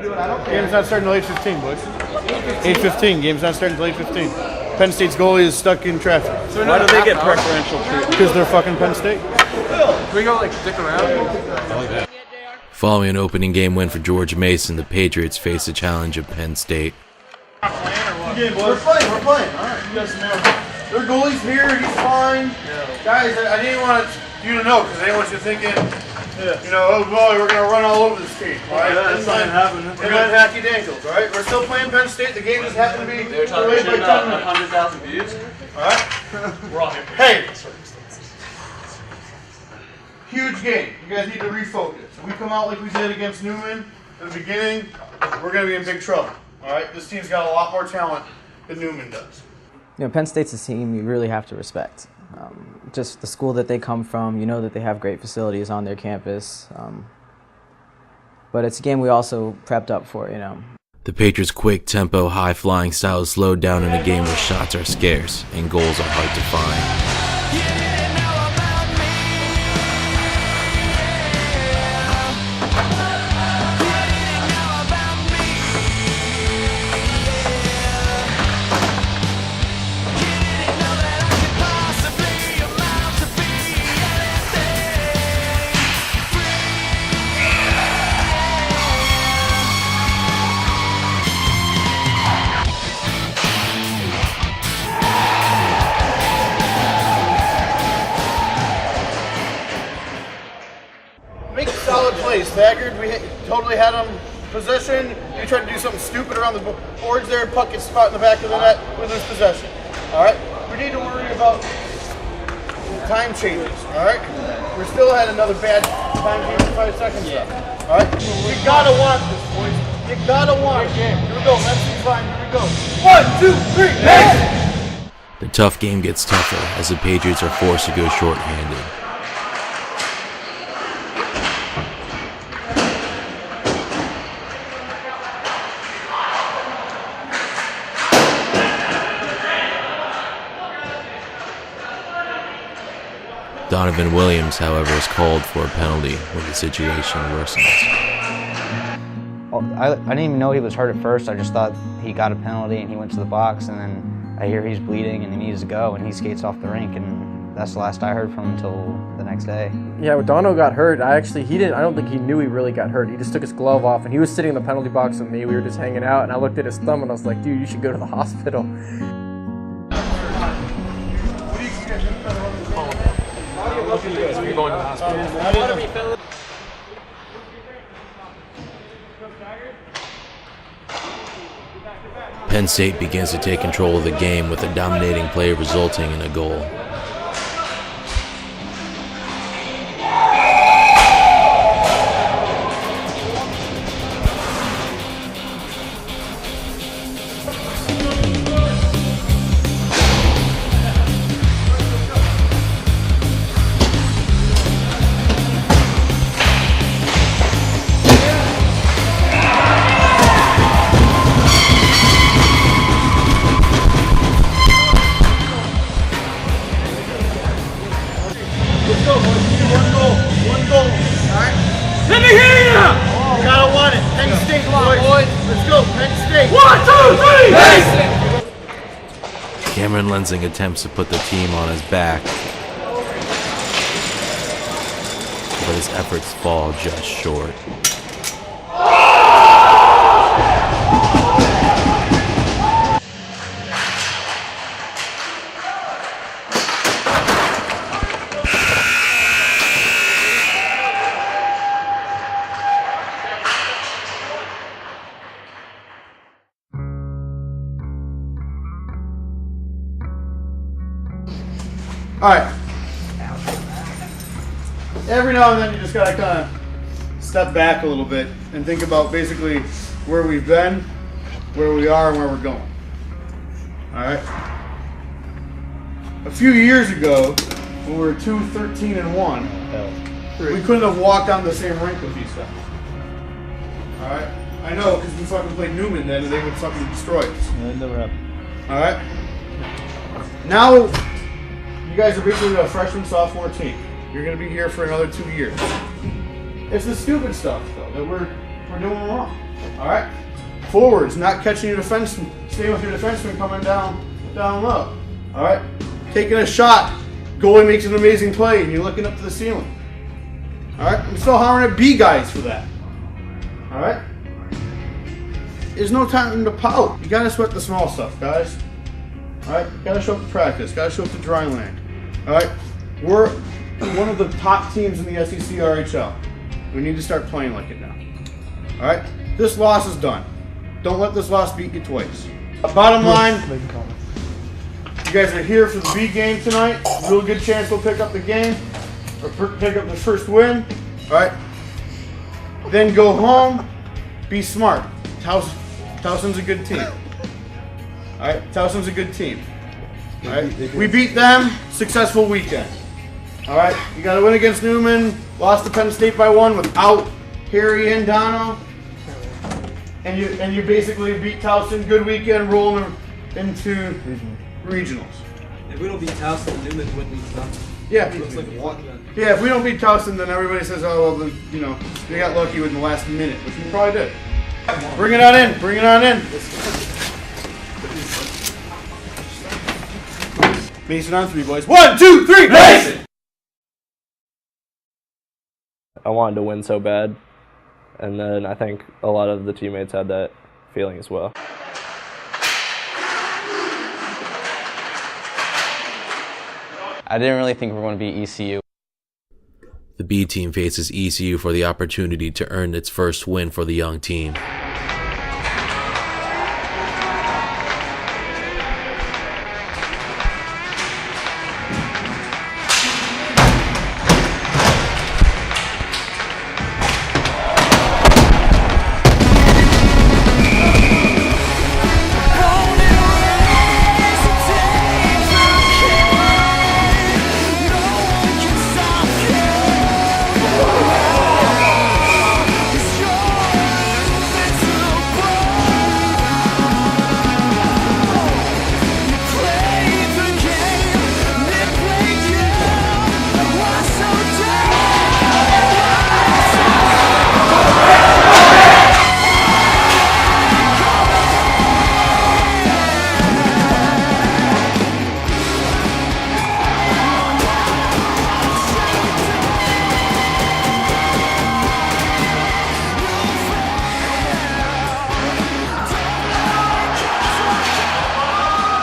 Game's not starting until 8:15, boys. 8:15. Game's not starting until 8:15. Penn State's goalie is stuck in traffic. So why do they get preferential treatment? Because they're fucking Penn State. Can we go like stick around? I like that. Following an opening game win for George Mason, the Patriots face the challenge of Penn State. We're playing. All right, you guys know. Their goalie's here. He's fine. Guys, I didn't want you to know because I didn't want you thinking, you know, oh boy, we're gonna run all over this team. All right, that's not happening. They're not hacky dankles. All right, we're still playing Penn State. The game just happened to be They're talking shit about 100,000 views. All right. We're all here. Hey. Huge game. You guys need to refocus. If we come out like we did against Newman at the beginning, we're going to be in big trouble. All right? This team's got a lot more talent than Newman does. You know, Penn State's a team you really have to respect. Just the school that they come from, you know that they have great facilities on their campus. But it's a game we also prepped up for, you know. The Patriots' quick tempo, high-flying style is slowed down in a game where shots are scarce and goals are hard to find. Make solid plays, Thagard. We totally had him possession. You tried to do something stupid around the boards there. Puck gets caught in the back of the net with his possession. All right? We need to worry about time changes. All right? We still had another bad time change 5 seconds left. All right? We gotta want this, boys. You gotta want it. Here we go. That's fine. Here we go. 1, 2, 3, next! The tough game gets tougher as the Patriots are forced to go short-handed. Donovan Williams, however, is called for a penalty when the situation worsens. I didn't even know he was hurt at first. I just thought he got a penalty and he went to the box, and then I hear he's bleeding and he needs to go, and he skates off the rink, and that's the last I heard from him until the next day. Yeah, when Dono got hurt, I don't think he knew he really got hurt. He just took his glove off, and he was sitting in the penalty box with me. We were just hanging out, and I looked at his thumb, and I was like, dude, you should go to the hospital. Look at you guys. Are you going to the hospital? Penn State begins to take control of the game with a dominating play resulting in a goal. Gotta want it. Penn State, boys. Let's go, Penn State. 1, 2, 3, Cameron Lensing attempts to put the team on his back, but his efforts fall just short. All right. Every now and then you just gotta kind of step back a little bit and think about basically where we've been, where we are, and where we're going. All right. A few years ago, when we were 2-13-1, we couldn't have walked on the same rink with these guys. All right. I know because we fucking played Newman then, and they would fucking destroy us. All right. Now. You guys are basically a freshman, sophomore team. You're going to be here for another 2 years. It's the stupid stuff, though, that we're doing wrong. All right. Forwards, not catching your defenseman, staying with your defenseman coming down low. All right. Taking a shot, goalie makes an amazing play, and you're looking up to the ceiling. All right. I'm still hollering at B guys for that. All right. There's no time to pout. You gotta sweat the small stuff, guys. All right. Gotta show up to practice. Gotta show up to dry land. All right. We're one of the top teams in the SEC RHL. We need to start playing like it now. All right. This loss is done. Don't let this loss beat you twice. Bottom line, you guys are here for the B game tonight. Real good chance we'll pick up the game or pick up the first win. All right. Then go home. Be smart. Towson's a good team. All right. Towson's a good team. All right. We beat them. Successful weekend. All right. You got to win against Newman. Lost to Penn State by 1 without Harry and Dono. And you basically beat Towson. Good weekend, rolling into regionals. If we don't beat Towson, Newman wouldn't beat Towson. Yeah. Looks like a walk then. Yeah, if we don't beat Towson, then everybody says, oh, well, then, you know, they got lucky in the last minute, which we probably did. Bring it on in. Bring it on in. Mason on 3, boys. 1, 2, 3, Mason! I wanted to win so bad. And then I think a lot of the teammates had that feeling as well. I didn't really think we were going to beat ECU. The B team faces ECU for the opportunity to earn its first win for the young team.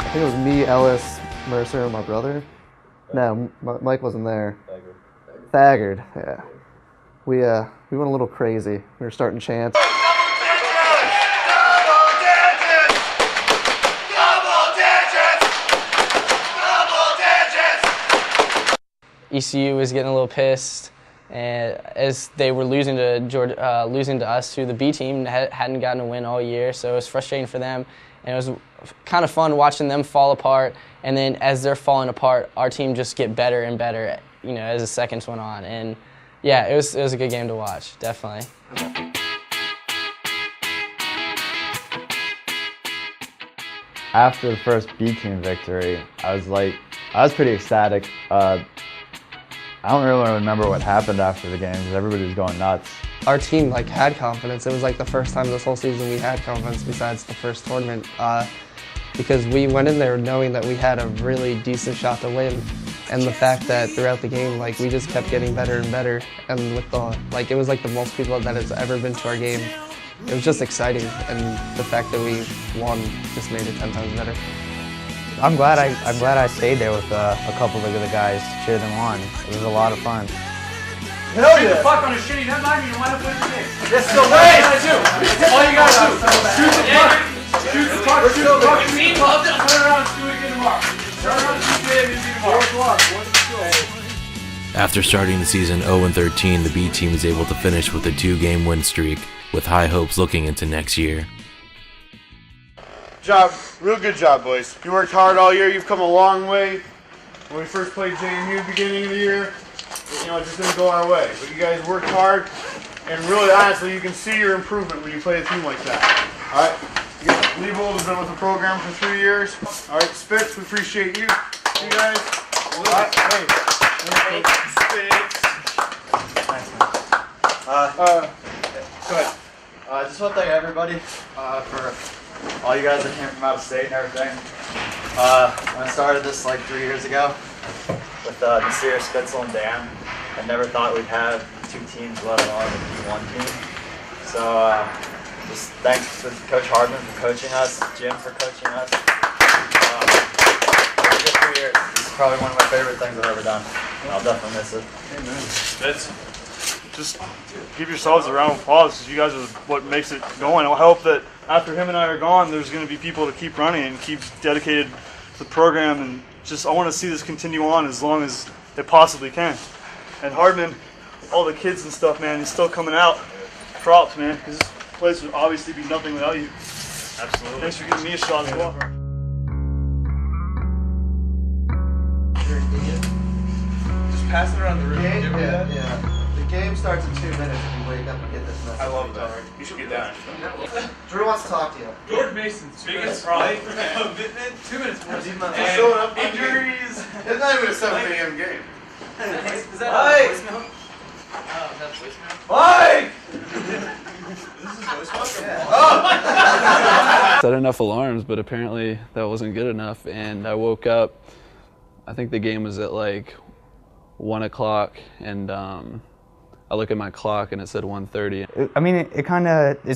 I think it was me, Ellis, Mercer, and my brother. No, Mike wasn't there. Thaggard, yeah. We went a little crazy. We were starting chants. ECU was getting a little pissed, and as they were losing to losing to us, to the B team, hadn't gotten a win all year, so it was frustrating for them. And it was kind of fun watching them fall apart, and then as they're falling apart, our team just get better and better, you know, as the seconds went on. And yeah, it was a good game to watch, definitely. After the first B team victory, I was pretty ecstatic. I don't really remember what happened after the game because everybody was going nuts. Our team had confidence. It was the first time this whole season we had confidence besides the first tournament, because we went in there knowing that we had a really decent shot to win, and the fact that throughout the game we just kept getting better and better, and with the it was the most people that has ever been to our game. It was just exciting, and the fact that we won just made it 10 times better. I'm glad I stayed there with a couple of the guys to cheer them on. It was a lot of fun. Hell yeah! The puck on a shitty net line, you wind up winning the game. That's still what you gotta do. All you gotta do. Shoot the puck. Shoot the puck. Shoot the puck. If he loves it, turn around and do it again tomorrow. Turn around and do it again tomorrow. After starting the season 0-13, the B team is able to finish with a 2-game win streak, with high hopes looking into next year. Real good job, boys. You worked hard all year. You've come a long way. When we first played JMU at the beginning of the year, it just didn't go our way. But you guys worked hard, and really, honestly, you can see your improvement when you play a team like that. All right? Leibold has been with the program for 3 years. All right, Spitz, we appreciate you. You guys. All right, hey. Spitz. Nice, man. Go ahead. I just want to thank everybody for all you guys that came from out of state and everything. When I started this like 3 years ago with Nasir, Spitzel, and Dan, I never thought we'd have 2 teams, let alone one team. So just thanks to Coach Hardman for coaching us, Jim for coaching us. It was a good 3 years. This is probably one of my favorite things I've ever done. I'll definitely miss it. Amen. Just give yourselves a round of applause because you guys are what makes it going. I hope that after him and I are gone, there's going to be people to keep running and keep dedicated to the program. And just I want to see this continue on as long as it possibly can. And Hardman, all the kids and stuff, man, he's still coming out. Props, man, because this place would obviously be nothing without you. Absolutely. Thanks for giving me a shot as well. Just pass it around the room. Yeah. The game starts in 2 minutes if you wake up and get this message. I love that. You should get down. Drew wants to talk to you. George Mason's biggest problem. Commitment. 2 minutes more. He's showing up. Injuries. It's not even a 7 a.m. game. Is that a voicemail? Oh, is that voicemail? Mike! This is voicemail? Oh! Set enough alarms, but apparently that wasn't good enough, and I woke up. I think the game was at like 1 o'clock, and I look at my clock and it said 1:30. I mean, it's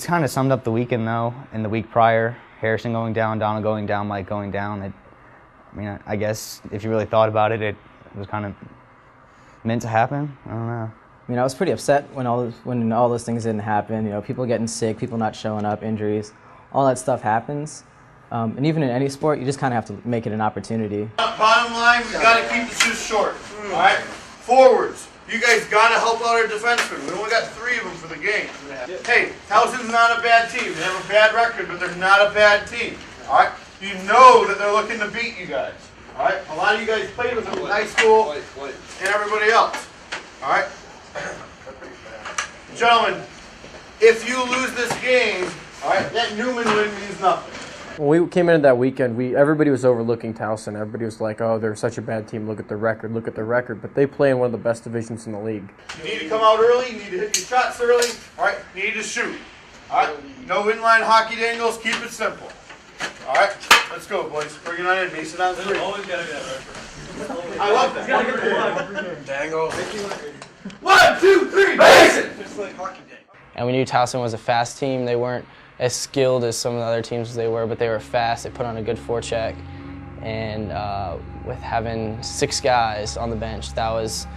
kind of summed up the weekend though. And the week prior, Harrison going down, Donald going down, Mike going down. I guess if you really thought about it, it was kind of meant to happen. I don't know. I mean, I was pretty upset when all those things didn't happen. You know, people getting sick, people not showing up, injuries, all that stuff happens. And even in any sport, you just kind of have to make it an opportunity. Bottom line, we got to keep the shoes short. All right, forwards. You guys got to help out our defensemen. We only got 3 of them for the game. Hey, Towson's not a bad team. They have a bad record, but they're not a bad team. All right, you know that they're looking to beat you guys. All right, a lot of you guys played with them in high school and everybody else. All right, gentlemen, if you lose this game, all right, that Newman win means nothing. When we came into that weekend, everybody was overlooking Towson. Everybody was like, oh, they're such a bad team. Look at the record. Look at the record. But they play in one of the best divisions in the league. You need to come out early. You need to hit your shots early. All right, you need to shoot. All right, no inline hockey dangles. Keep it simple. All right, let's go, boys. Bring it on in. Mason on 3. Always got to be that record. I love that. Dangle. 1, 2, 3, Mason! Just like hockey day. And we knew Towson was a fast team. They weren't as skilled as some of the other teams they were, but they were fast. They put on a good forecheck. And with having 6 guys on the bench, that was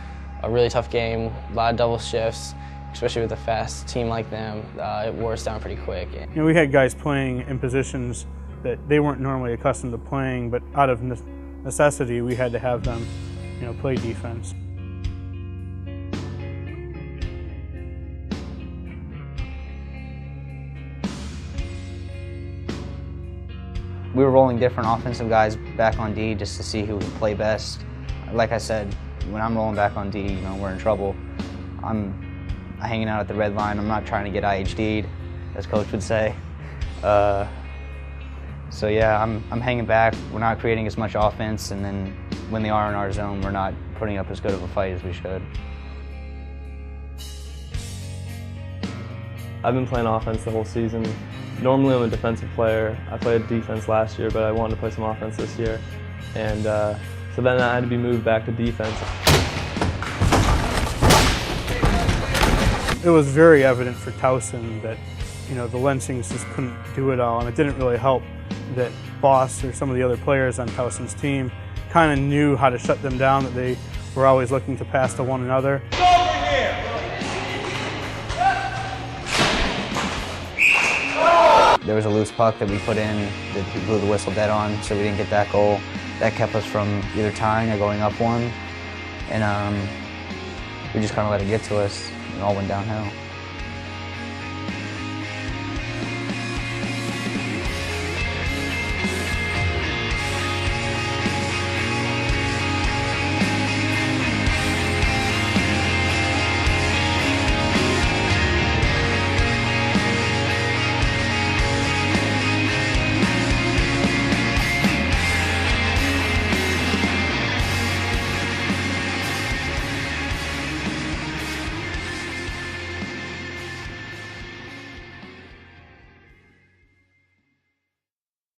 a really tough game. A lot of double shifts, especially with a fast team like them. It wore us down pretty quick. You know, we had guys playing in positions that they weren't normally accustomed to playing, but out of necessity, we had to have them, you know, play defense. We were rolling different offensive guys back on D just to see who would play best. Like I said, when I'm rolling back on D, you know, we're in trouble. I'm hanging out at the red line. I'm not trying to get IHD'd, as Coach would say. So yeah, I'm hanging back. We're not creating as much offense, and then when they are in our zone, we're not putting up as good of a fight as we should. I've been playing offense the whole season. Normally I'm a defensive player. I played defense last year, but I wanted to play some offense this year. And so then I had to be moved back to defense. It was very evident for Towson that, you know, the Lensings just couldn't do it all, and it didn't really help that Boss or some of the other players on Towson's team kind of knew how to shut them down, that they were always looking to pass to one another. There was a loose puck that we put in that he blew the whistle dead on, so we didn't get that goal. That kept us from either tying or going up 1. And we just kind of let it get to us, and it all went downhill.